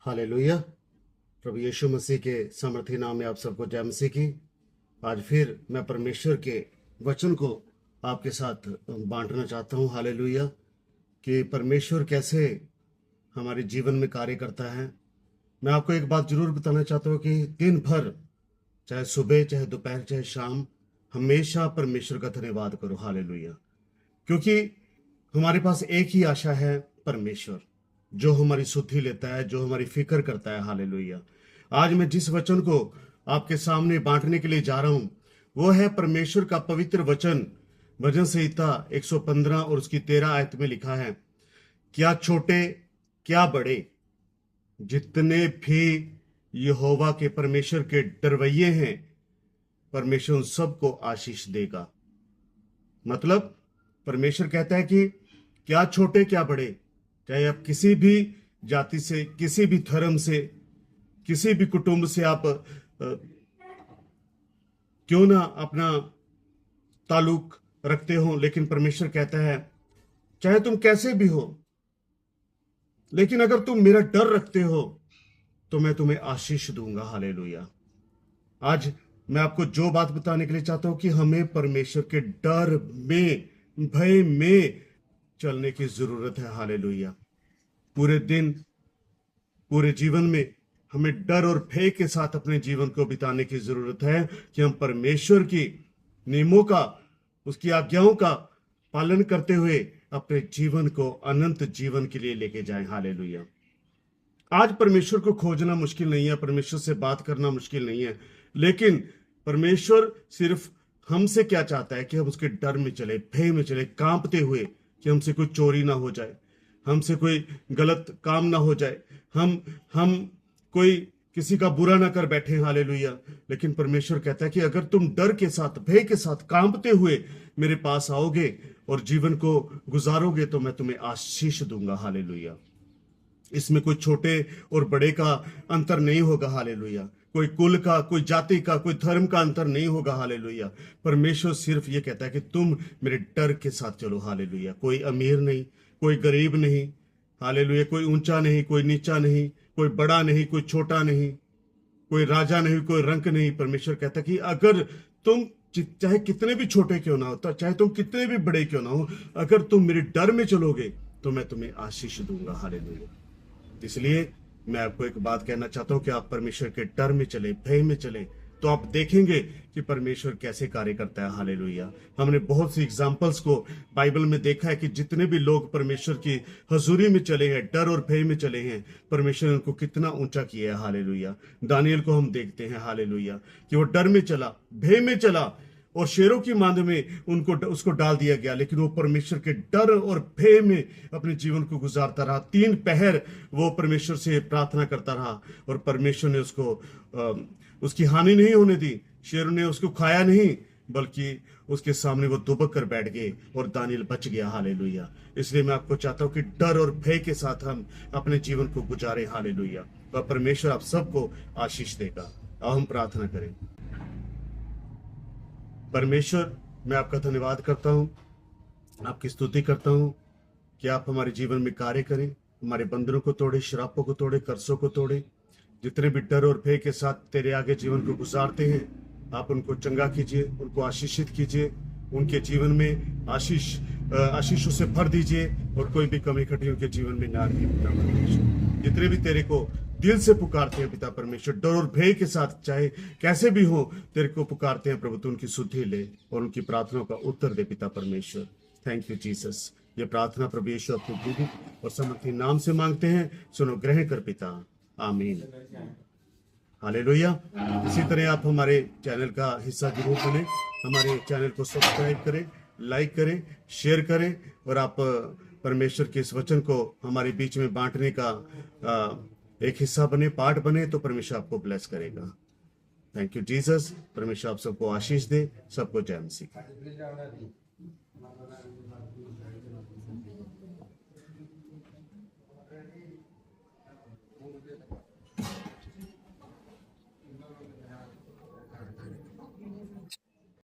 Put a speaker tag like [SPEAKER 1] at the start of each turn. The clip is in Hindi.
[SPEAKER 1] हालेलुया। प्रभु यीशु मसीह के सामर्थी नाम में आप सबको जय मसीह की। आज फिर मैं परमेश्वर के वचन को आपके साथ बांटना चाहता हूँ। हालेलुया। कि परमेश्वर कैसे हमारे जीवन में कार्य करता है। मैं आपको एक बात जरूर बताना चाहता हूँ कि दिन भर, चाहे सुबह, चाहे दोपहर, चाहे शाम, हमेशा परमेश्वर का धन्यवाद करो। हालेलुया। क्योंकि हमारे पास एक ही आशा है, परमेश्वर जो हमारी सुधि लेता है, जो हमारी फिक्र करता है। हालेलुया। आज मैं जिस वचन को आपके सामने बांटने के लिए जा रहा हूं वो है परमेश्वर का पवित्र वचन। भजन संहिता 115 और उसकी 13 आयत में लिखा है, क्या छोटे क्या बड़े, जितने भी यहोवा के परमेश्वर के डरवैये हैं, परमेश्वर उन सबको आशीष देगा। मतलब परमेश्वर कहता है कि क्या छोटे क्या बड़े, चाहे आप किसी भी जाति से, किसी भी धर्म से, किसी भी कुटुंब से आप क्यों ना अपना ताल्लुक रखते हो, लेकिन परमेश्वर कहता है चाहे तुम कैसे भी हो, लेकिन अगर तुम मेरा डर रखते हो तो मैं तुम्हें आशीष दूंगा। हालेलुया। आज मैं आपको जो बात बताने के लिए चाहता हूं कि हमें परमेश्वर के डर में, भय में चलने की जरूरत है। हालेलुया। पूरे दिन, पूरे जीवन में हमें डर और भय के साथ अपने जीवन को बिताने की जरूरत है कि हम परमेश्वर की नियमों का, उसकी आज्ञाओं का पालन करते हुए अपने जीवन को अनंत जीवन के लिए लेके जाएं। हालेलुया। आज परमेश्वर को खोजना मुश्किल नहीं है, परमेश्वर से बात करना मुश्किल नहीं है, लेकिन परमेश्वर सिर्फ हमसे क्या चाहता है कि हम उसके डर में चले, भय में चले, कांपते हुए, कि हमसे कोई चोरी ना हो जाए, हमसे कोई गलत काम ना हो जाए, हम कोई किसी का बुरा ना कर बैठे। हालेलुया। लेकिन परमेश्वर कहता है कि अगर तुम डर के साथ, भय के साथ, कांपते हुए मेरे पास आओगे और जीवन को गुजारोगे तो मैं तुम्हें आशीष दूंगा। हालेलुया। इसमें कोई छोटे और बड़े का अंतर नहीं होगा। हालेलुया। कोई कुल का, कोई जाति का, कोई धर्म का अंतर नहीं होगा। हालेलुया। परमेश्वर सिर्फ ये कहता है कि तुम मेरे डर के साथ चलो। हालेलुया। कोई अमीर नहीं, कोई गरीब नहीं। हालेलुया। कोई ऊंचा नहीं, कोई नीचा नहीं, कोई बड़ा नहीं, कोई छोटा नहीं, कोई राजा नहीं, कोई रंक नहीं। परमेश्वर कहता है कि अगर तुम चाहे कितने भी छोटे क्यों ना हो, चाहे तुम कितने भी बड़े क्यों ना हो, अगर तुम मेरे डर में चलोगे तो मैं तुम्हें आशीष दूंगा। हालेलुया। इसलिए मैं आपको एक बात कहना चाहता हूं कि आप परमेश्वर के डर में चले, भय में चले, तो आप देखेंगे कि परमेश्वर कैसे कार्य करता है। हालेलुया। हमने बहुत सी एग्जांपल्स को बाइबल में देखा है कि जितने भी लोग परमेश्वर की हजूरी में चले हैं, डर और भय में चले हैं, परमेश्वर ने उनको कितना ऊंचा किया है। हालेलुया। दानियल को हम देखते हैं, हालेलुया, कि वो डर में चला, भय में चला और शेरों की मांद में उसको डाल दिया गया, लेकिन वो परमेश्वर के डर और भय में अपने जीवन को गुजारता रहा। 3 पहर वो परमेश्वर से प्रार्थना करता रहा और परमेश्वर ने उसकी हानि नहीं होने दी। शेरों ने उसको खाया नहीं, बल्कि उसके सामने वो दुबक कर बैठ गए और दानियल बच गया। हालेलुया। इसलिए मैं आपको चाहता हूं कि डर और भय के साथ हम अपने जीवन को गुजारे। हालेलुया। और परमेश्वर आप सबको आशीष देगा। आओ हम प्रार्थना करें। परमेश्वर, मैं आपका धन्यवाद करता हूं, आपकी स्तुति करता हूं कि आप हमारे जीवन में कार्य करें, हमारे बंधनों को तोड़े, श्रापों को तोड़े, कर्जों को तोड़े। जितने भी डर और भय के साथ तेरे आगे जीवन को गुजारते हैं, आप उनको चंगा कीजिए, उनको आशीषित कीजिए, उनके जीवन में आशीषों से भर दीजिए और कोई भी कमी घटी उनके जीवन में ना रहे। पिता परमेश्वर, जितने भी तेरे को दिल से पुकारते हैं पिता परमेश्वर, डर और भय के साथ, चाहे कैसे भी हो, तेरे को पुकारते हैं प्रभु, तू उनकी सुधि ले और उनकी प्रार्थनाओं का उत्तर दे पिता परमेश्वर। Thank you Jesus. ये प्रार्थना प्रभु यीशु अपने जीवित और समर्थी नाम से मांगते हैं, सुनो, ग्रहण कर पिता। आमीन। हालेलुया। इसी तरह आप हमारे चैनल का हिस्सा जरूर बने, हमारे चैनल को सब्सक्राइब करें, लाइक करें, शेयर करें और आप परमेश्वर के इस वचन को हमारे बीच में बांटने का एक हिस्सा बने, पार्ट बने, तो परमेश्वर आपको ब्लेस करेगा। Thank you Jesus. परमेश्वर आप सबको आशीष दे। सबको जय मसीह।